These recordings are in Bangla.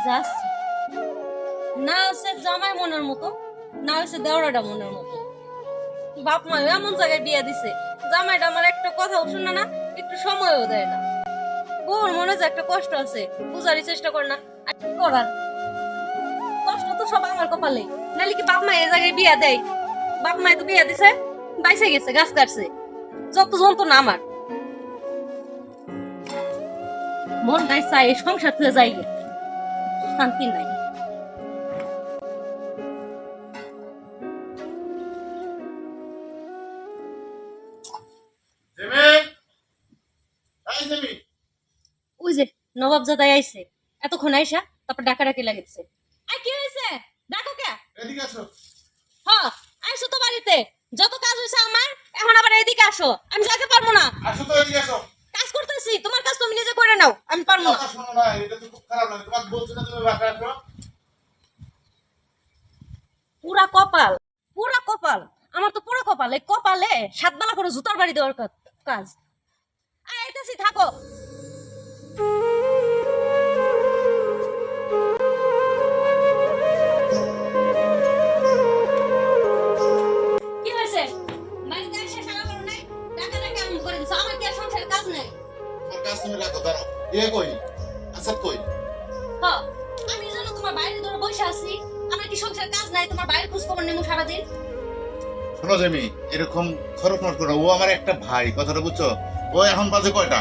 যে আসছে, না আছে জামাই মনের মতো, না হচ্ছে দেওরাটা মনের মতো। বাপ মা এমন জায়গায় বিয়ে দিছে, জামাইটা আমার একটা কথাও শুনে না, একটু সময়ও দেয় না। বউর মনে যে একটা কষ্ট আছে, বুঝারই চেষ্টা করে না। আর কি করার, কষ্ট তো সব আমার কপালে। নাহলে কি বাপ মা এই জায়গায় বিয়ে দেয়? বাপ মাই তো বিয়ে দিছে, বাইসে গেছে, গাছ কাটছে, যত যন্ত্রণা আমার। মন নাই চাই এই সংসার থেকে যাই, শান্তি নাই। ওই যে নবাব জাদাই আইছে, এতক্ষণ আইসা তারপর ডাকাডাকি লাগিছে। আই কি হইছে? ডাকো কে? এদিকে আসো। হ্যাঁ, আইসো তো বাড়িতে, যত কাজ হইছে আমার, এখন আবার এদিকে আসো। আমি যাইতে পারবো না, আসো তো এদিকে আসো। কাজ করতেছি, তোমার কাজ তুমি নিজে করে নাও, আমি পারবো না। কথা শোনো না, এটা তো খুব খারাপ লাগে। তোমাকে বলছি না তুমি বাসায় আসো। পুরা কপাল, পুরা কপাল, আমার তো পুরা কপাল। এই কপালে সাত বেলা করে জুতার বাড়ি দেওয়ার কাজ। আইতেছি, থাকো। কি হয়েছে? বাড়িতে এসে সারা করো নাই, ডাকাডাকি এমন করে দিছো, আমার কি আর সংসারের কাজ নাই? তোমার কাজ তুমি রাখো, দাঁড়াও। ইয়ে কই? আসাদ কই? হ্যাঁ, আমি জানো তোমার বাইরে ধরে বসে আছি, আমার কি সংসারের কাজ নাই? তোমার বাইরে খোঁজ খবর নেবো সারাদিন? শোনো জেমি, এরকম খরচ নট করো। ও আমার একটা ভাই, কথাটা বুঝছো? ও এখন বাজে কয়টা?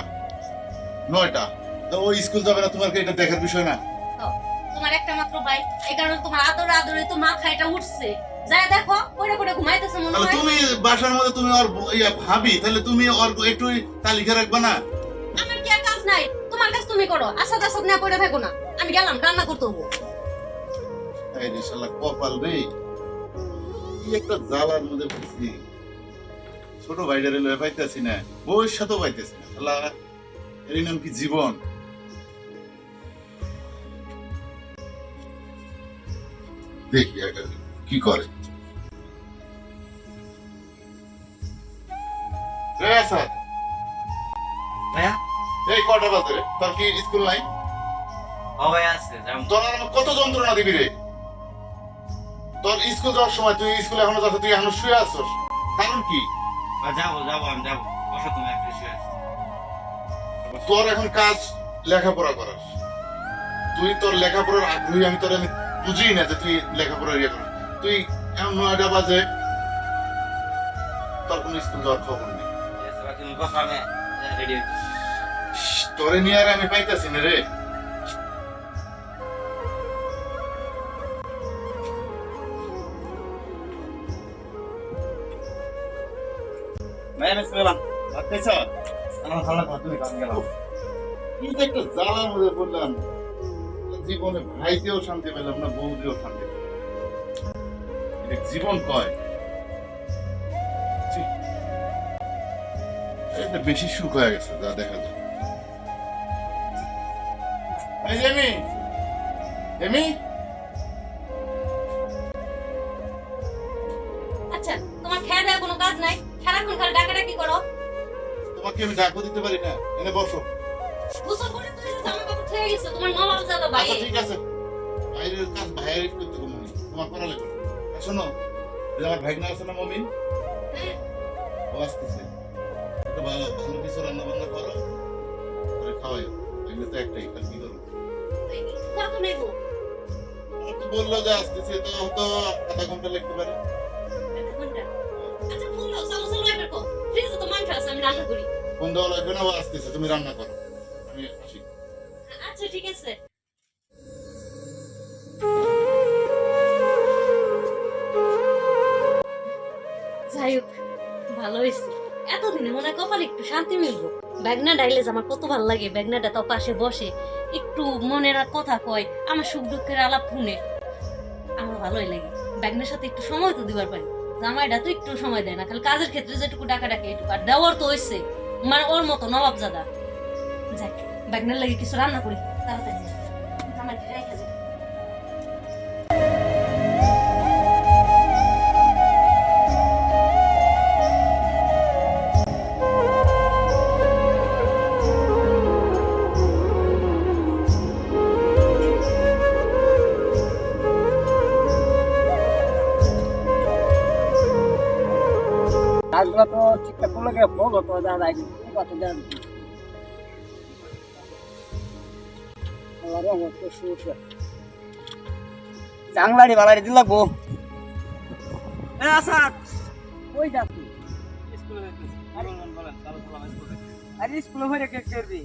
9টা। তো ও স্কুল যাবে না, তোমার কি এটা দেখার বিষয় না? হ্যাঁ, তোমার একটা মাত্র ভাই, এই কারণে তোমার আদরে আদরে তো মাথা এটা উঠছে। যাই দেখো, পড়ে পড়ে ঘুমাইতেছে মনে তাহলে হয়। তুমি বাসার মধ্যে তুমি ওর ভাবি, তাহলে তুমি ওর একটু তালিকা রাখবে না? আমার কি আর কাজ নাই? তোমার কাজ তুমি করো, আসাদ আসাদ না পড়ে থাকো না। আমি গেলাম, রান্না করতে হবো। এই রে শালা কপাল রে, কি একটা জ্বালার মধ্যে পড়ছি। ছোট ভাইটারে লয়ে পাইতেছি না, বউয়ের সাথেও পাইতেছি না। শালা এর নাম কি জীবন? দেখি আগে কি করে। স্যার, ভাইয়া এই কটা বাজে রে? তোর কি স্কুল নাই? ও ভাইয়া আছে যাম। তোর আর কত যন্ত্রণা দিবি রে? তোর স্কুল যাওয়ার সময় তুই স্কুলে এখনো যাচ্ছ, তুই এখনো শুয়ে আসছস, কারণ কি? যাবো যাবো আমি যাবো, বসো তুমি একটু শুয়ে আছো। তোর এখন কাজ লেখাপড়া করার। তুই তোর লেখাপড়ার আগ্রহী, আমি বুঝি না যে তুই লেখাপড়া ইয়ে করিস। তুই এমন 9টা বাজে, তোর কোনো স্কুল যাওয়ার খবর নেই। তুমি বসো, আমি রেডি হইতেছি। তোরে নিয়ে আর আমি পাইতেছি না রে। ভাইয়া আমি শুনলাম ভাত খাইছ? আমার ভালো লাগলো, তুমি কাজ গেলাম। কি যে একটা জ্বালার মধ্যে পড়লাম, জীবনে ভাইতেও শান্তি পেলাম না, বউতেও শান্তি পেলাম না। এটা জীবন কয়? ছি, এটা বেশি সুখ হয়ে গেছে যা দেখা যায়। এই জেমি, জেমি, আচ্ছা, তোমার খেয়ে দেওয়ার কোনো কাজ নাই, সারাক্ষণ খালি ডাকাডাকি করো। তোমাকে আমি ডাকও দিতে পারি না, এনে বসো। গোসল করে তো এই যে জামা কাপড় ছেড়ে গেছে, তোমার নবাব জাদা ভাই। আচ্ছা ঠিক আছে, বাইরের কাজ বাইরে করতে কোনো তোমার করা লাগবে না। আর শোনো, এই যে আমার ভাইগনা আছে না মমিন, হ্যাঁ, ও আসতেছে। একটু ভালো ভালো কিছু রান্না বান্না করো, করে খাওয়াই। এগুলো তো একটাই, কাল কি করবো? কত নেবো? আমার তো বললো যে আসতেছে, তো হয়তো আধা ঘন্টা লাগতে পারে। এক ঘন্টা? আচ্ছা, ফোন দাও, চালু চালু এবার কো। ফ্রিজে তো মাংস আছে, আমি রান্না করি। ফোন দেওয়া লাগবে না, ও আসতেছে, তুমি রান্না করো, আমি আসি। আচ্ছা, ঠিক আছে। যাই হোক, ভালো হয়েছে। এতদিনে মনে হয় কপালে একটু শান্তি মিলবো। ব্যাগনা ডাইলেজ আমার কত ভালো লাগে, ব্যাগনাটা তো পাশে বসে, একটু মনের আর কথা কয়, আমার সুখ দুঃখের আলাপ শুনে আমার ভালোই লাগে। ব্যাগনার সাথে একটু সময় তো দিবার পারি। জামাইটা তো একটু সময় দেয় না, খালি কাজের ক্ষেত্রে যেটুকু ডাকা ডাকে এটুকু, আর দেওয়ার তো হয়েছে মানে ওর মতো নবাব জাদা। যাক, ব্যাগনার লাগে কিছু রান্না করি তাড়াতাড়ি, জামাইটা রেখে যাই। ঠিকঠাক করলে বলো তো দাদা কথা জানি জাংলারি বালারি দিল লাগবো আচ্ছা কই যাচ্ছি আরে স্কুলে হয়ে কে করবি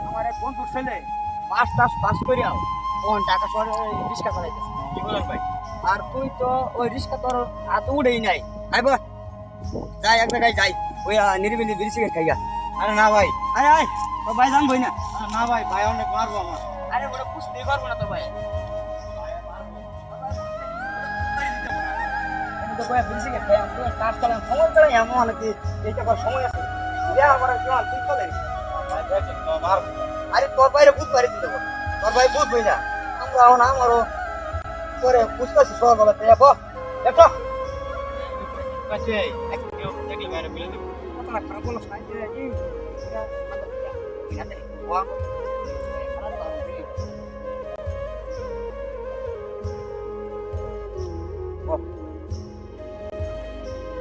আমার এক বন্ধু ছেলে পাস করে আও কোন টাকা শহরে রিক্সা চালাইতেছে কি বলেন ভাই আর তুই তো ওই রিক্সা তোর হাতে উঠেই নাই আইব যাই এক জায়গায় যাই ওই নিরিবিলি বিড়ি সিগারেট খাইয়া আরে না ভাই আরে আয় তো ভাই জান বই না না ভাই ভাই অনেক মারবো আমার আরে ওটা বুঝতেই পারবো না তো ভাই তো ভাই বিড়ি সিগারেট খাই আমি কাজ চালাম সময় চালাই এমন অনেকে এইটা করার সময় আছে ইয়া আমার জোয়ান তুই চলে আরে তোর বাইরে বুঝ পারি দিতে তোর ভাই বুঝবই না আমরা এখন আমারও করে বুঝতেছি সকালবেলাতে দেখো দেখো কাছে কেউ দেখলে বাইরে বলে দেবো কত না খারাপ বলো সাইজে এই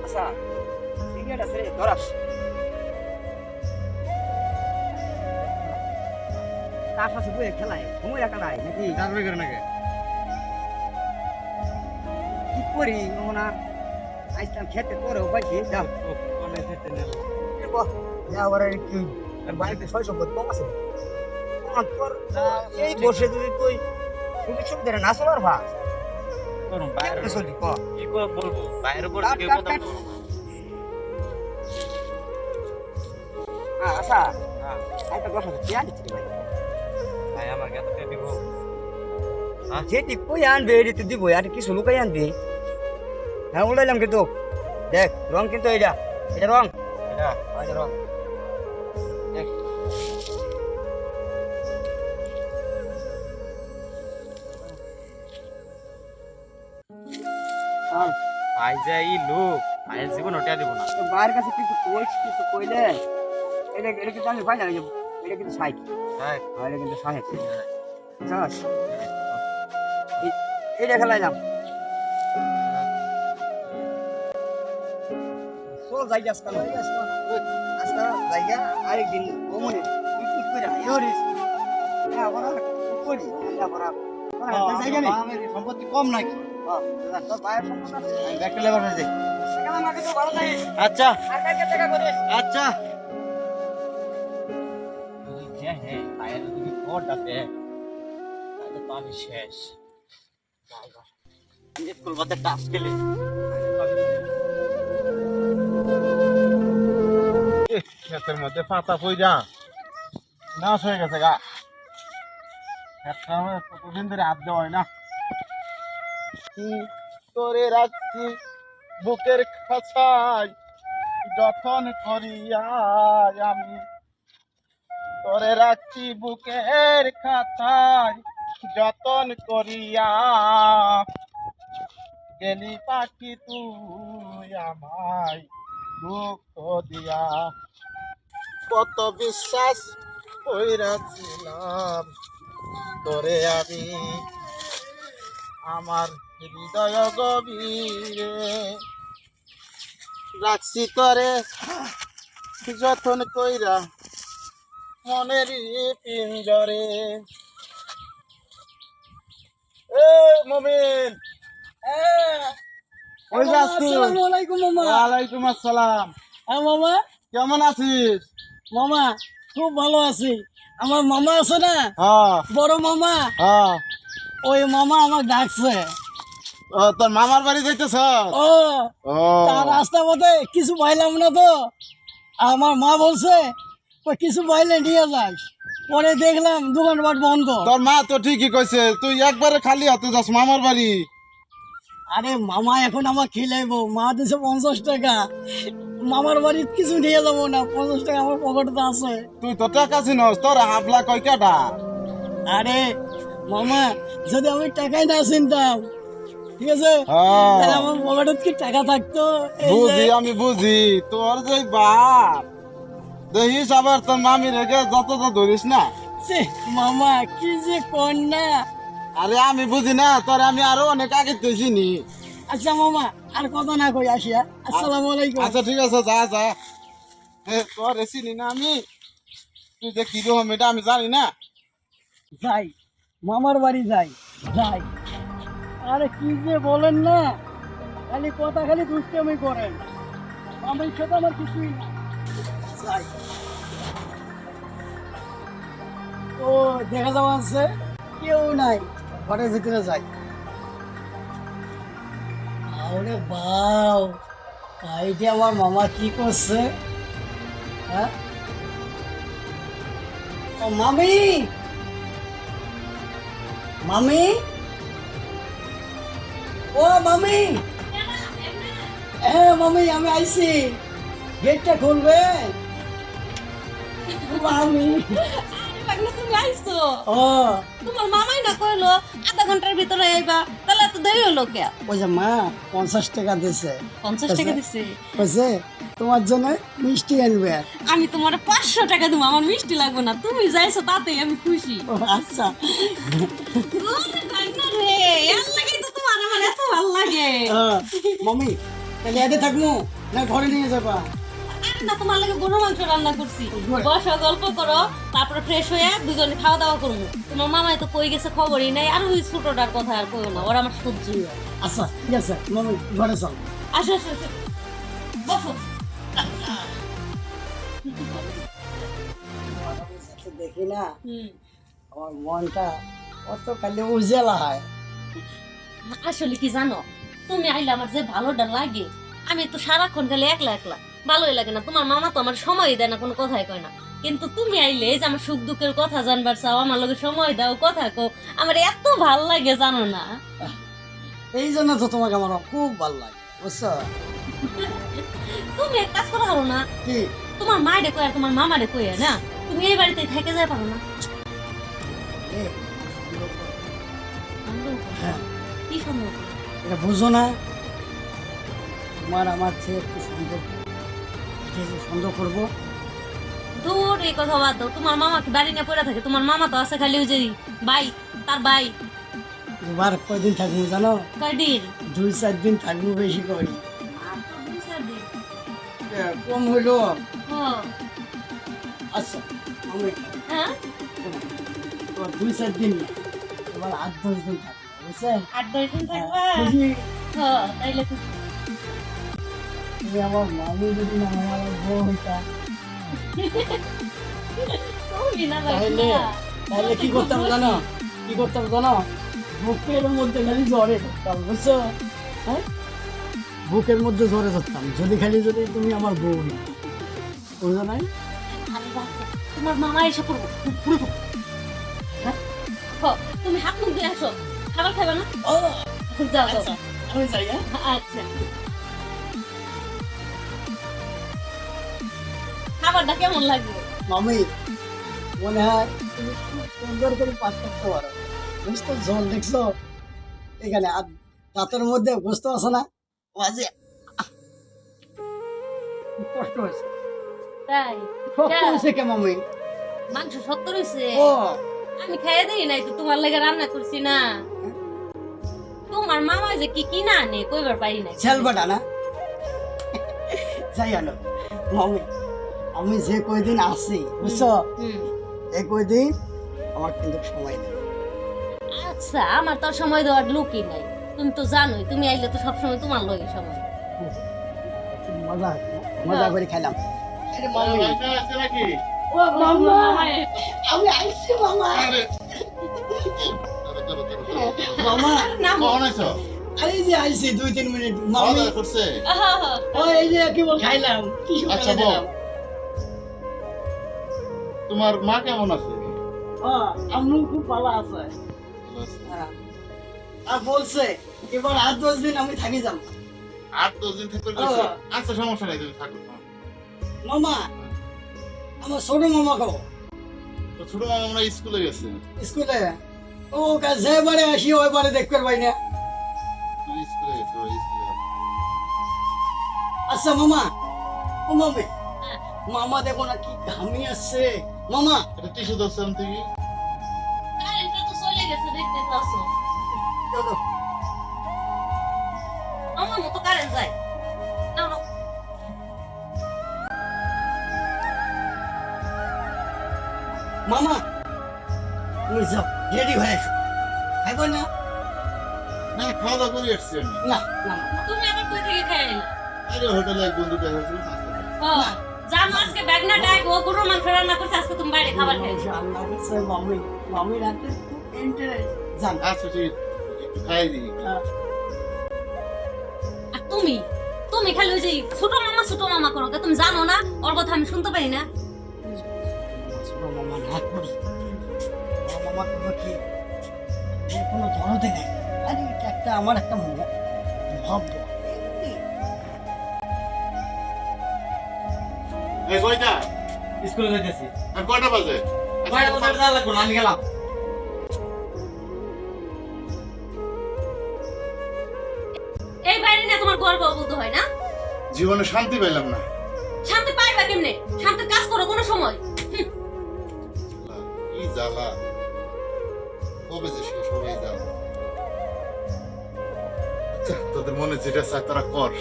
আচ্ছা ঠিক আছে ধরাস তার সাথে বই খেলায় সময় রাখা নাই নাকি জানবে করে নাকি কি করি না আইসলাম খেতে তোরেও পাইছি যাও অনেক খেতে নেব আবার কি বাড়িতে ছয় সম্পদ কম আছে তোর এই বসে যদি তুই সুযোগ সুবিধা না চলার ভাব করুন বাইরে চলবি ক কি করে বলবো বাইরে বলতে কেউ কথা আচ্ছা হ্যাঁ একটা কথা কি আনছি ভাই ভাই আমার কত কে দিব যেটি কই আনবে এটি দিব আর কিছু লুকাই আনবি হ্যাঁ উড়াইলাম কিন্তু দেখ রং কিন্তু এটা রং এটা এটা রং দেখ ভাই যাই লোক ভাইয়ের জীবন ওটা দিব না তো বাইরের কাছে কিছু কইলে এটা কিন্তু আমি পাই না এটা কিন্তু সাইক হ্যাঁ এটা কিন্তু সাহেব বুঝছস এটা খেলাইলাম চল যাই আজকাল জায়গা আরেকদিন কমনে তুই করে ইহরিস হ্যাঁ বড় করি বড় জায়গা নেই আমার সম্পত্তি কম নাকি তোর বাইরের সম্পর্ক আছে আমি ব্যাকটা লেবার হয়ে যাই সেখানে আমাকে তো ভালো লাগে আচ্ছা আর কালকে টাকা করিস আচ্ছা হ্যাঁ হ্যাঁ ভাইয়ের যদি খবরটা দেয় তাহলে তো আমি শেষ আমি স্কুল বাতে টাচ খেলে ক্ষেতের মধ্যে পাতা পইরা নাশ হয়ে গেছে গা কতদিন ধরে হাত দেওয়া হয় না কি করে রাখছি বুকের খাঁচায় যতন করিয়া আমি তোরে রাখছি বুকের খাঁচায় যতন করিয়া গেলি পাখি তুই আমায় দুঃখ দিয়া কত বিশ্বাস কইরাছিলাম তোরে আমি আমার হৃদয় গভীরে রাখছি তোরে যতন কইরা মনের পিঞ্জরে এ মুমিন কই যাচ্ছিস? আসসালামু আলাইকুম মামা ওয়ালাইকুম আসসালাম। হ্যাঁ মামা কেমন আছিস? মামা খুব ভালো আছি আমার মামা আছে না হ্যাঁ বড় মামা হ্যাঁ। ওই মামা আমাকে ডাকছে ও তোর মামার বাড়ি যাইতেছ? ও ও তার রাস্তা পথে কিছু পাইলাম না তো আমার মা বলছে ওই কিছু পাইলে নিয়ে যাস পরে দেখলাম দোকানপাট বন্ধ তোর মা তো ঠিকই কইছে, তুই একবারে খালি হাতে যাস মামার বাড়ি। আরে মামা এখন আমার খিলাইবো মা দিছে 50 টাকা মামার বাড়ির কিছু নিয়ে যাবো না 50 টাকা আমার পকেটে আছে তুই তো টাকা চিনস, তোর হাবলা কয় কাটা? আরে মামা যদি আমি টাকাই না চিনতাম ঠিক আছে হ্যাঁ। তাহলে আমার পকেটে কি টাকা থাকতো এই যে- বুঝি আমি বুঝি, তোর যে বাপ দেখিস আবার তোর মামি রেখে যত তো ধরিস না। ছি, মামা কি যে কন্যা আরে আমি বুঝি না, তোর আমি আরো অনেক আগে তো চিনি। আচ্ছা মামা আর কথা না কই আসিয়া আসসালামু আলাইকুম আচ্ছা ঠিক আছে যা যা তোর চিনি না আমি, তুই যে কিরকম এটা আমি জানি না। যাই মামার বাড়ি যাই যাই আরে কি যে বলেন না, খালি কথা খালি দুষ্টামি করেন, মামার সাথে আমার কিছুই না। যাই ও দেখা যাওয়া আছে কেউ নাই, ঘরের ভিতরে যাই। আরে বাউ, এইটা আমার মামা কি করছে? হ্যাঁ ও মামি, মামি, ও মামি, হ্যাঁ মামি আমি আইছি, গেটটা খুলবে মামি। পাগলা তুমি আইছো? ও তোমার মামাই না কইলো আধা ঘন্টার ভিতরে আইবা, তাহলে এত দেরি হলো কে? ওই যে মা 50 টাকা দিছে, 50 টাকা দিছে। কইছে তোমার জন্য মিষ্টি আনবে। আমি তোমার 500 টাকা দেবো, আমার মিষ্টি লাগবে না, তুমি যাইছো তাতেই আমি খুশি। ও আচ্ছা ওরে ভাইনা রে, এর লাগেই তো তোমার আমার এত ভালো লাগে। মামি তাহলে এতে থাকবো না ঘরে নিয়ে যাবা? আরে না, তোমার লাগে গরু মাংস রান্না করছি, Good. বসো গল্প করো, তারপরে ফ্রেশ হয়ে দুজনে খাওয়া দাওয়া করবো। তোমার মামাই তো কই গেছে খবরই নাই, আর ওই ছোটটার কথা আর কইও না, ওরা আমার সহ্যই হয়। আচ্ছা ঠিক আছে মামি ঘরে চল। আসো আসো আসো, বসো। দেখি না হুম, আমার মনটা অত খালি উজেলা হয়। আসলে কি জানো, তুমি আইলে আমার যে ভালোটা লাগে, আমি তো সারাক্ষণ খালি একলা একলা, ভালোই লাগে না। তোমার মামা তো আমার সময় দেয় না, কোনো কথাই কয় না, কিন্তু তুমি আইলে এই যে আমার সুখ দুঃখের কথা জানবার চাও, আমার লগে সময় দাও, কথা কও, আমার এত ভাল লাগে জানো না। এই জন্য তো তোমাকে আমার খুব ভালো লাগে বুঝছো? তুমি এক কাজ করো পারো না, কি তোমার মায়েরে কই আর তোমার মামারে কই না, তুমি এই বাড়িতে থেকে যায় পারো না? এ, হ্যাঁ কি সম্ভব? এটা বুঝো না, তোমার আমার যে একটু সম্পর্ক, এটা যে সন্দেহ করবো। দূর এই কথা বাদ দাও, তোমার মামা কি বাড়ি নিয়ে পড়ে থাকে? তোমার মামা তো আছে খালি ওই যে ভাই, তার ভাই। এবার কয়দিন থাকবো জানো? কয়দিন? 2-4 দিন থাকবো, বেশি করি আর তো 2-4 দিন। কম হইলো। ও, আচ্ছা আমি হ্যাঁ, 2-4 দিন না, এবার 8-10 দিন থাকবো বুঝছে? 8-10 দিন থাকবা? খুশি? হ্যাঁ, তাইলে খুশি। তুমি আমার মামি যদি না হয় আমার বউ হইতা, তুমি না তাহলে লাগবা। তাহলে কি করতাম জানো? কি করতাম জানো? বুকের মধ্যে খালি জ্বরে ধরতাম বুঝছো? হ্যাঁ বুকের মধ্যে জ্বরে ধরতাম যদি খালি যদি তুমি আমার বউ না বুঝো নাই? আরে বাবা, তোমার মামা এসে পড়বো, পড়বো। হ্যাঁ? তুমি হাত মুখ দিয়ে আসো, খাবার খাবে না? ও যাও যাও। আচ্ছা আমি যাই। হ্যাঁ আচ্ছা, খাবারটা কেমন লাগবে? মামি মনে হয় তুমি খুব সুন্দর করে পাক করতে পারো বুঝতো? জল দেখছো এখানে, আর দাঁতের মধ্যে গোস্ত আছে না, মাঝে খুব কষ্ট হয়েছে। তাই? শক্ত হয়েছে কে মামি? মাংস শক্ত রয়েছে? ও আমি খাইয়ে দিই নাই তো, তোমার লাগে রান্না করছি না। তোমার মামা যে কি কিনা আনে কইবার পারি না। ছেলবাটা না, যাই হলো মামি, আমি যে কয়দিন আছি বুঝছো, হুম, এই কয়দিন আমার কিন্তু সময় নেই। আচ্ছা, আমার তো আর সময় দেওয়ার লোকই নাই, তুমি তো জানোই, তুমি আইলে তো সবসময় তোমার লগে সময়। মজা হচ্ছে, মজা করে খাইলাম। আরে মামি, বাসা আছে নাকি? ও মামা, আমি আইছি মামা। আরে, চলো, চলো, চলো, চলো। মামা কখন আইছো? এই যে আইছি 2-3 মিনিট খাওয়া মামি। দাওয়া করছে? ও এই যে কেবল খাইলাম, কি আচ্ছা, সকালে দিলাম। তোমার মা কেমন আছে? ও আম্মু খুব ভালো আছে। ভালো আছে। হ্যাঁ। আর বলছে এবার 8-10 দিন আমি থাকি যাব। 8-10 দিন থাকতে বলছে? আচ্ছা, সমস্যা নাই, তুমি থাকো। মামা আমার ছোট মামা কো তো ছোট মামা আমরা স্কুলে গেছে। স্কুলে, ও যে বারে আসি ওই বারে দেখতে পাই না। তুমি স্কুলে গেছে, ওই স্কুলে গেছে। আচ্ছা মামা, ও মামি, মামা দেখো না কি ঘামি আসছে মামা। এটা টিস্যু ধরছিলাম থেকে। কারেন্টটা তো চলে গেছে, দেখতে তো আসো। দাদা, আমার মতো কারেন্ট যায়। নাও নাও। মামা তুমি যাও রেডি হয়ে এসো খাইবো না না খাওয়া দাওয়া করে এসছি আমি। না না মামা তুমি আবার কই থেকে খেয়ে নিলা? আরে হোটেলে এক বন্ধু দেখা হয়েছিল নাস্তা করে। ও জানো আজকে ব্যাগনা ডাক ও গরুর মাংস রান্না করছে, আজকে তুমি বাইরে খাবার খেয়েছো। আল্লাহ কাছে মামি মামি রাতে খুব ইন্টারেস্ট জান আচ্ছা ঠিক একটু খাই দিই। আর তুমি তুমি খালি ওই যে ছোট মামা করো, তা তুমি জানো না ওর কথা আমি শুনতে পারি না? মামা না করি মামা কোনো কি কোনো ধরতে নেই আরে এটা একটা আমার একটা ভাব এই কয়টা? স্কুলে যাইতেছি আর কয়টা বাজে? বাইরে কোথাও যাওয়া লাগবে না, আমি গেলাম। এই বাইরে নিয়ে তোমার গর্ব অবুদ্ধ হয় না? জীবনে শান্তি পেলাম না। শান্তি পাইবা কেমনে? শান্তির কাজ করো কোনো সময়। কি জ্বালা, কবে যে শেষ হবে এই জ্বালা। আচ্ছা, তোদের মনে যেটা চায় তোরা কর।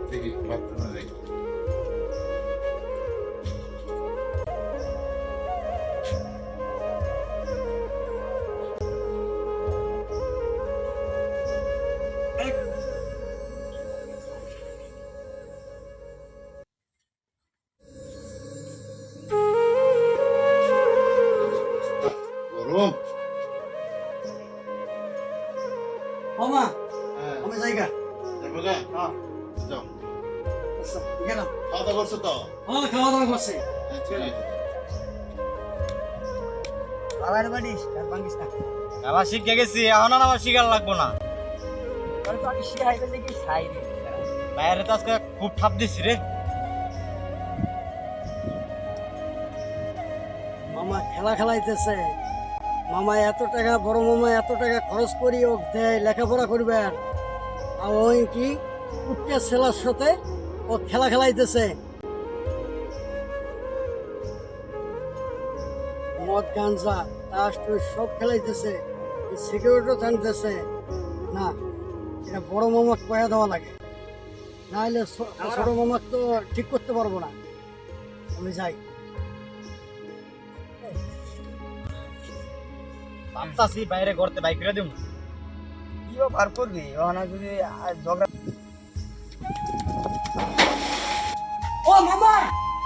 দেখি বাথরুমে যাই। গরম। মামা হ্যাঁ, আমি জায়গা যাবো গা? হ্যাঁ যাও। আচ্ছা গেলাম খাওয়া দাওয়া করছো তো? খাওয়া দাওয়া করছি হ্যাঁ, ঠিক আছে। বাবার বাড়ি আর ভাঙ্গিস না আবার শিখে গেছি, এখন আর আমার শিকার লাগবো না। তোর তো আমি শিয়া হাইবে দেখি ছাই রে বাইরে তো আজকে খুব ঠাপ দিছি রে। মামা খেলা খেলাইতেছে মামা এত টাকা বড় মামা এত টাকা খরচ করি ও দেয় লেখাপড়া করবে আর ওই কি কুট্টা ছেলার সাথে ও খেলা খেলাইতেছে মদ গাঞ্জা তাস টুস সব খেলাইতেছে সিকিউরিটিও টানতেছে না এটা বড় মামাকে পয়া দেওয়া লাগে না হলে ছোট মামাকে তো ঠিক করতে পারবো না আমি যাই ভাবতাছি বাইরে করতে বাইক করে দিব। কি বার করবি ওখানে যদি ঝগড়া ও মামা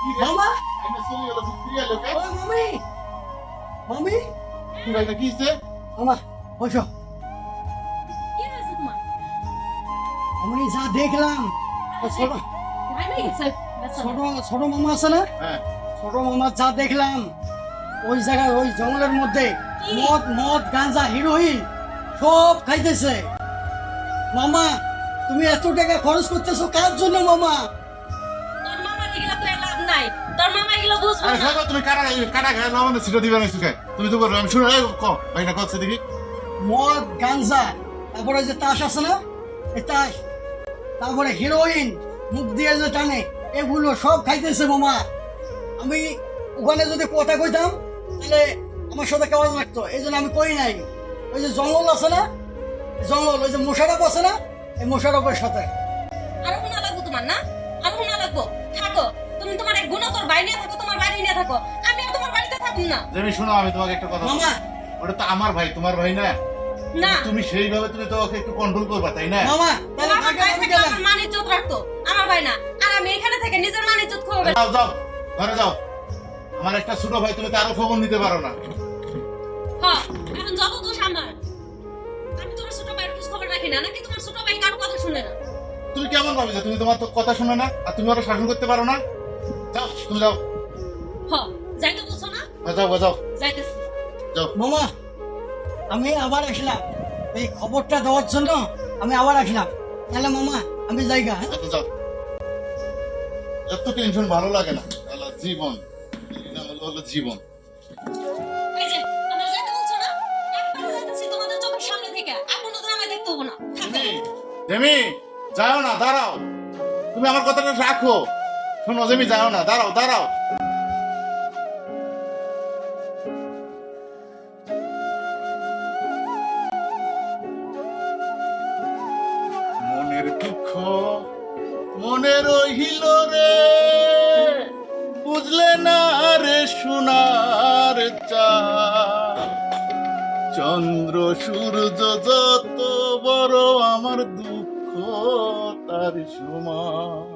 কি রে? মামা এনে চলে গেলো, তুই ফিরে এলো কে? ও মামি মামি কি ভাই, এটা কি হইছে? মামা বসো কি হয়েছে তোমার? আমি যা দেখলাম ও ছোট ভাই নাই গেছে? আচ্ছা। ছোট ছোট মামা আছে না হ্যাঁ, ছোট মামা যা দেখলাম ওই জায়গায় ওই জঙ্গলের মধ্যে কি? মদ মদ গাঁজা হিরোইন সব খাইতেছে মামা তুমি এত টাকা খরচ করতেছো কার জন্য মামা তোর মামা এগুলো তো লাভ নাই, তোর মামা এগুলো বুঝবে আরে না। দেখো তুমি কাটা খায় লবণে ছিটো দিবা না সুখে। তুমি তো করবে, আমি শুনে ক ভাইটা করছে দেখি। মদ গাঞ্জা তারপরে যে তাস আছে না এই তাস তারপরে হিরোইন মুখ দিয়ে যে টানে এগুলো সব খাইতেছে মামা আমি ওখানে যদি কথা কইতাম তাহলে আমার সাথে কেমন লাগতো এই জন্য আমি কই নাই ওই যে জঙ্গল আছে না জঙ্গল ওই যে মোশারফ আছে না এই মোশারফের সাথে আরো গুণা লাগবো তোমার না? আরো গুণা লাগবো? থাকো তুমি, তোমার এক গুণা তোর বাইরে থাকো, তোমার বাড়ি নিয়ে থাকো, আমি আর তোমার বাড়িতে থাকুন না। যেমি শোনো, আমি তোমাকে একটা কথা বলি। মামা ওটা তো আমার ভাই, তোমার ভাই না। না তুমি সেইভাবে তুমি তো ওকে একটু কন্ট্রোল করবা, তাই না? মামা তাহলে আমার আগে ভাই আমি থাকলে গেলাম আমার মান ইজ্জত রাখতো, আমার ভাই না। আর আমি এখানে থেকে নিজের মান ইজ্জত খোয়াবে। যাও যাও, ঘরে যাও। আমার একটা ছোট ভাই, তুমি তারও খবর নিতে পারো না। হ্যাঁ, এখন যত দোষ আমার। আমি তোমার ছোট ভাইয়ের খোঁজ খবর রাখি না, নাকি তোমার ছোট ভাই কারো কথা শুনে না? তুমি কেমন ভাবে যে তুমি তোমার তো কথা শুনে না আর তুমি ওরা শাসন করতে পারো না? যাও, তুমি যাও। হ্যাঁ, যাইতে বলছো না? যাও যাও যাইতেছি। যাও। মামা আমি আবার আসলাম এই খবরটা দেওয়ার জন্য আমি আবার আসলাম তাহলে মামা আমি জায়গা আচ্ছা, যাও। এত টেনশন ভালো লাগে না। শালা জীবন, এই নাম হলো জীবন। এই যে, আমার যাইতে বলছো না? একবার যাইতেছি তোমাদের চোখের সামনে থেকে। আর কোনোদিন আমায় দেখতে হবো না। থাকো। জেমি, জেমি, যাও না, দাঁড়াও। তুমি আমার কথাটা রাখো। শোনো জেমি, যাও না, দাঁড়াও দাঁড়াও। মনে দুঃখ মনে রহিল রে, বুঝলে না রে সোনার চাঁদ। চন্দ্র সূর্য যত বড়, আমার দুঃখ তার সমান।